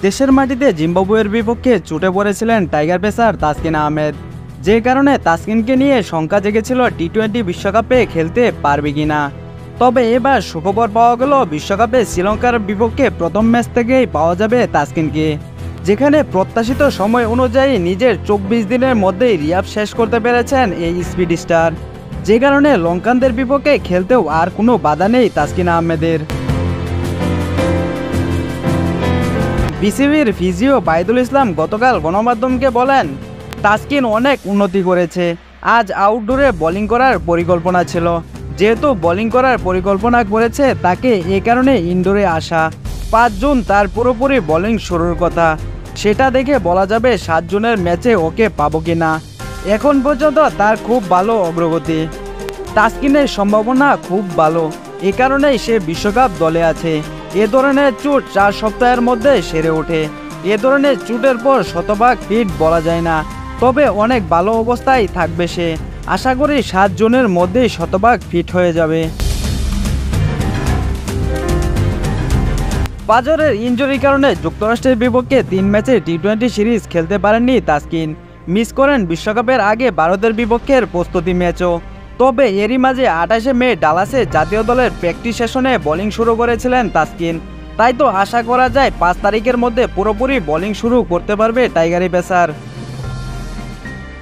দেশের মাটিতে জিম্বাবুয়ের বিপক্ষে ছুটে পড়েছিলেন টাইগার পেসার তাসকিন আহমেদ, যে কারণে তাসকিনকে নিয়ে শঙ্কা জেগেছিল টি-20 বিশ্বকাপে খেলতে পারবে কিনা। তবে এবার সুখবর পাওয়া গেল বিশ্বকাপে শ্রীলঙ্কার বিপক্ষে প্রথম ম্যাচ থেকেই পাওয়া যাবে তাসকিনকে, যেখানে প্রত্যাশিত সময় অনুযায়ী নিজের 24 দিনের মধ্যেই রিহ্যাব শেষ করতে পেরেছেন এই স্পিড স্টার, যে কারণে লঙ্কানদের বিপক্ষে খেলতেও আর কোনো বাধা নেই তাসকিন আহমেদের। বিসিবির ফিজিও বাইদুল ইসলাম গতকাল গণমাধ্যমকে বলেন, তাসকিন অনেক উন্নতি করেছে। আজ আউটডোরে বোলিং করার পরিকল্পনা ছিল, যেহেতু বোলিং করার পরিকল্পনা করেছে তাকে এ কারণে ইনডোরে আসা। 5 জুন তার পুরোপুরি বোলিং শুরুর কথা, সেটা দেখে বলা যাবে 7 জুনের ম্যাচে ওকে পাবো কিনা। এখন পর্যন্ত তার খুব ভালো অগ্রগতি। তাসকিনের সম্ভাবনা খুব ভালো, এ কারণেই সে বিশ্বকাপ দলে আছে। এ ধরনের চোট 4 সপ্তাহের মধ্যে সেরে ওঠে। এ ধরনের চোটের পর শতভাগ ফিট বলা যায় না, তবে অনেক ভালো অবস্থায় থাকবে সে। আশা করি 7 জুনের মধ্যেই শতভাগ ফিট হয়ে যাবে। পাজরের ইনজুরির কারণে যুক্তরাষ্ট্রের বিপক্ষে 3 ম্যাচে টি-20 সিরিজ খেলতে পারেননি তাসকিন। মিস করেন বিশ্বকাপের আগে ভারতের বিপক্ষের প্রস্তুতি ম্যাচও। তবে এরই মাঝে 28শে মে ডালাসে জাতীয় দলের প্র্যাকটিস সেশনে বোলিং শুরু করেছিলেন তাসকিন। তাই তো আশা করা যায় 5 তারিখের মধ্যে পুরোপুরি বোলিং শুরু করতে পারবে টাইগারি পেসার।